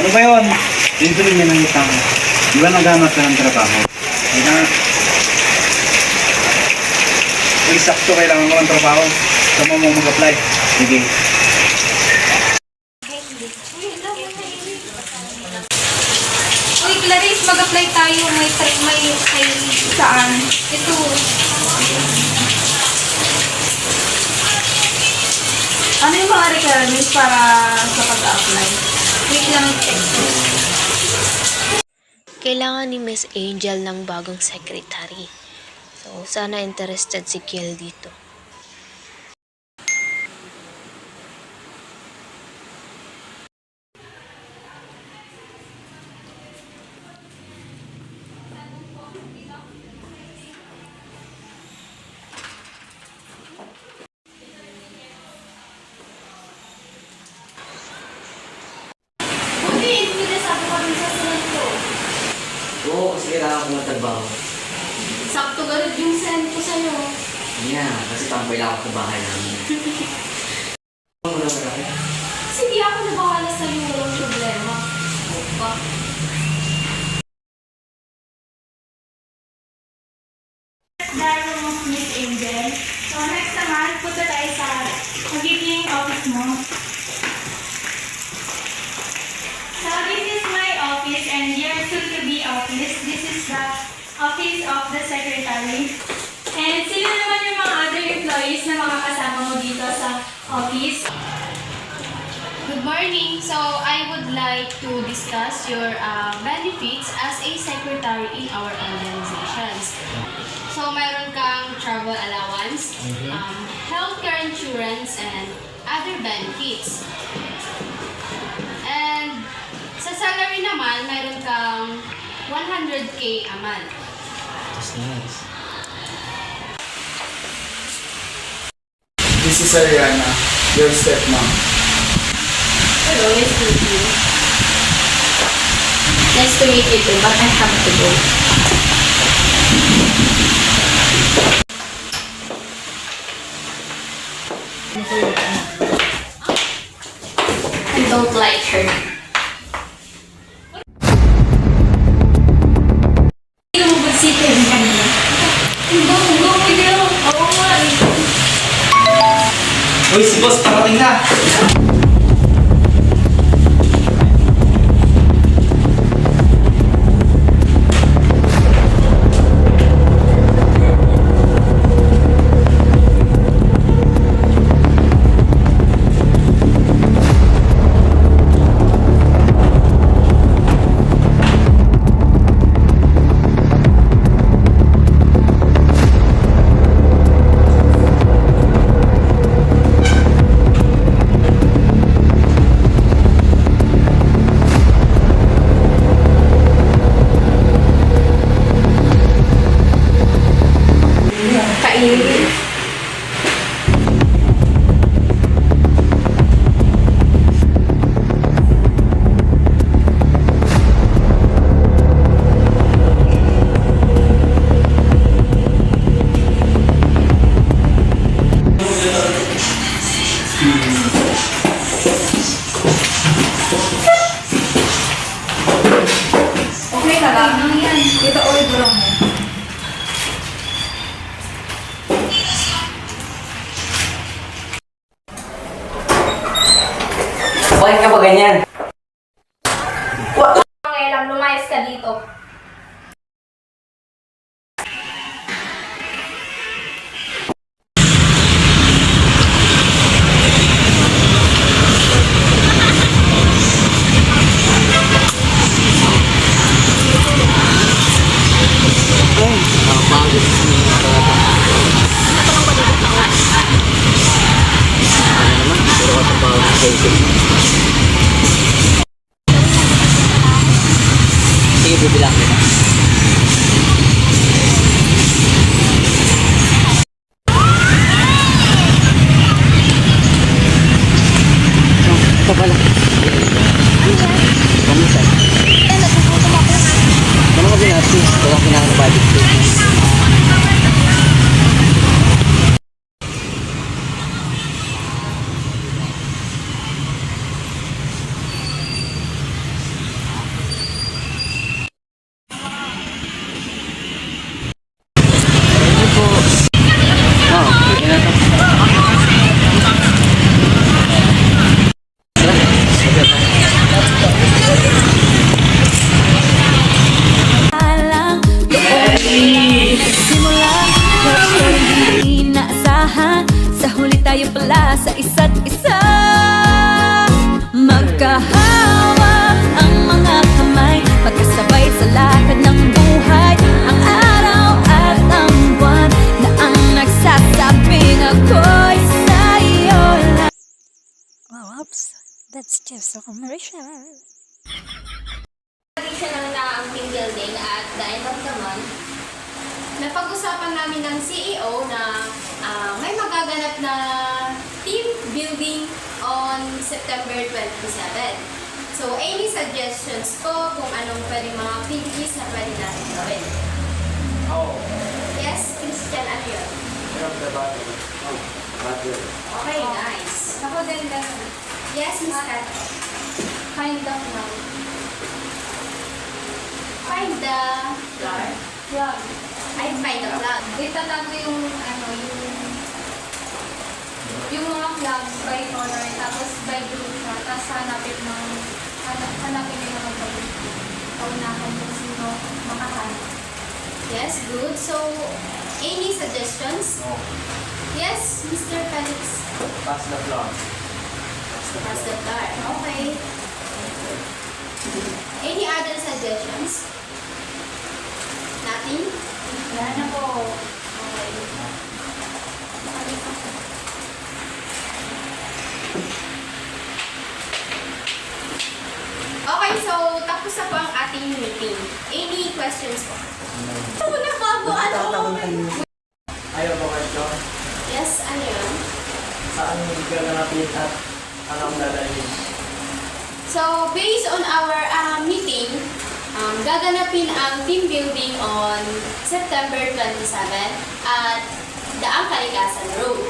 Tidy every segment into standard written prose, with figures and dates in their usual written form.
Ano ba yun? Dito rin yan ang utang. Di ba naghanap ka ng trabaho? Kaya uy, sakto kailangan ko ng trabaho. Saan mo mag-apply? Sige. Uy, Clarice, mag-apply tayo. May saan? Ito. Ano yung mga requirements para sa pag-apply? Wait lang, i-text ko. Kailangan ni Miss Angel ng bagong secretary. So, sana interested si Kiel dito. Oo, kasi kailangan ko magtrabaho. Sakto ganun yung send ko sa'yo. Yeah, kasi tambay lang ako sa bahay namin. Ano mo na marami? Sige, ako na bahala sa'yo. Walang problema. Opa. Darwin mo, Miss Angel. So, next naman, punta tayo sa magiging office mo. So, this is my office and your soon-to-be office. This is the office of the secretary. And sila naman yung mga other employees na makakasama mo dito sa office. Good morning. So, I would like to discuss your benefits as a secretary in our organizations. So, mayroon kang travel allowance, healthcare insurance, and other benefits. And sa salary naman, mayroon kang 100K a month. That's nice. This is Ariana, your stepmom. Hello, nice to meet you. Nice to meet you too, but I have to go. I don't like her. Hindi mo bagsito yung kanina. Go, girl. Oo nga. Uy, si boss, parating na! Kainin. Okay ka lang? Yan. Ito order mo. Bakit ka ba ganyan? Kailang lumayas ka dito. Sige, bibilang kita. Ito pala. Kamusta? Ano ka binati? Ito ang pinaka-budget ko. Just a commercial. Traditional na ang team building at the end of the month, napag-usapan namin ng CEO na may magaganap na team building on September 27. So, any suggestions ko kung anong pwede mga activities na pwede natin gawin? Oh, Yes, Christian, ano yun? from the bottom. Oh, bottom. Okay, nice. Ako din lang. Yes, Miss Kat. Kind of now. Find the flower. Vlog. I find the flag. Itatago yung yung mga vlogs by color, tapos by group siya, tapos hanapin niyo yung mga paunahan kung sino makahanap. Yes, good. So, any suggestions? Oh, Yes, Mr. Felix. pass the floor. Pass the floor. Okay. Any other suggestions? Nothing? Wala na po. Okay. Okay, so tapos na po ang ating meeting. Any questions po? Ano na bago? Ano? Ayaw po question. Yes, ano yun? Saan gaganapin at anong dadalhin? So, based on our meeting, gaganapin ang team building on September 27 at Daang Kalikasan Road.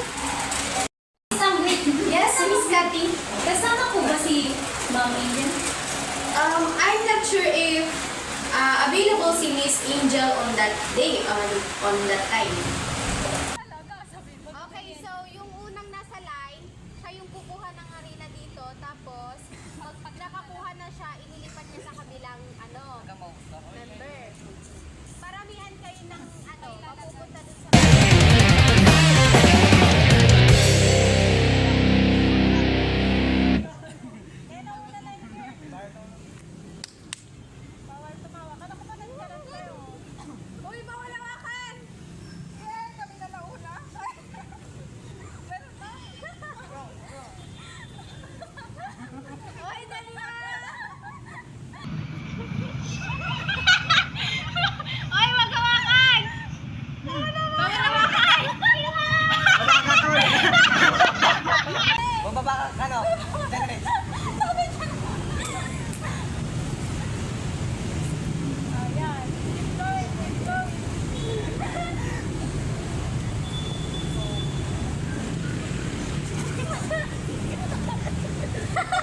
Yes, Miss Cathy. Kasama ko ba si Ma'am Angel? I'm not sure if available si Miss Angel on that day, on that time. Okay, so yung unang nasa line, siya yung kukuha ng arena dito, tapos pag nakakuha na siya, inilipat niya sa kabilang member. Paramihan kayo ng mapupunta dun sa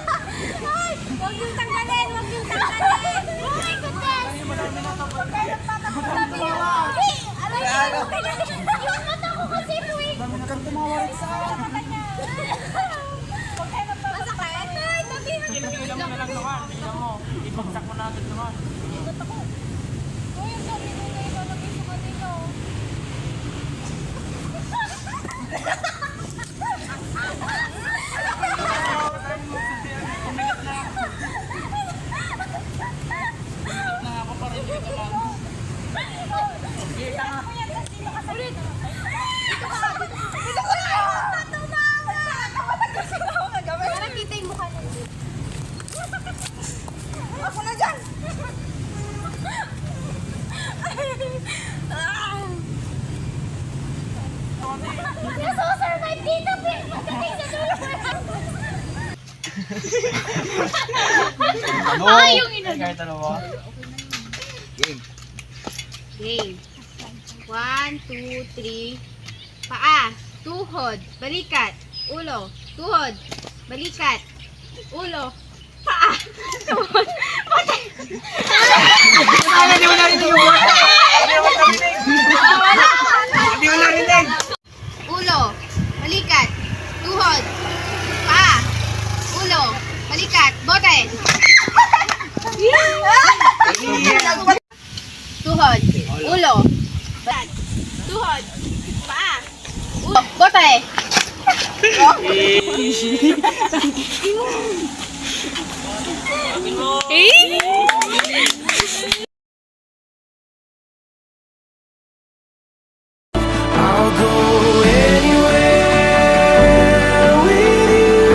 Huwag yung tanggalin! Huwag yung tanggalin! Oh my goodness! Sabi niya, hey! Alam niyo, yung mata ko kasi po eh! Huwag kang tumawag sa mata niya! Masakit? Ay, dati! Tignan mo na lang naman. Tignan mo. Ibagsak mo na agad naman. Uy, ang dami mo na ilalagay sa kanila. Na ako pa rin dito lang. Ulit! Dito ka! Dito ka! Tatumawa! Parang kita yung mukha niya. Ako na dyan! Nasusurvive dito, Pin! Pagdating sa dulo ko lang! Ay, yung ina. Kahit ano mo. Game. 1, 2, 3. Paa, tuhod, balikat, ulo, tuhod, balikat, ulo, paa, tuhod, patay. Hindi mo narinig yung word. Hindi mo narinig. Ulo, balikat, tuhod, paa, ulo, balikat, bote. Tuhod, ulo, balikat, tuhod, paa, ulo, bote. I'll go anywhere with you.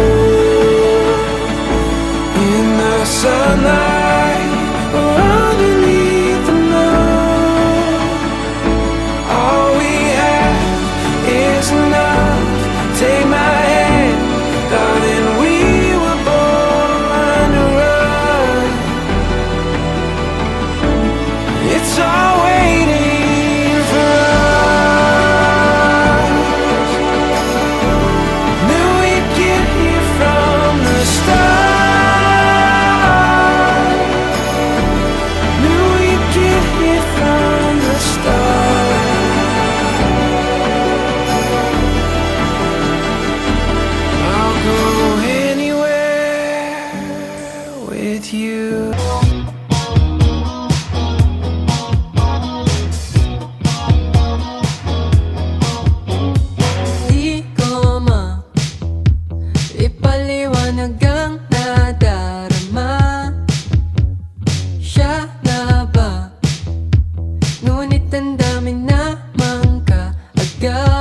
ang damdamin na mangka agad.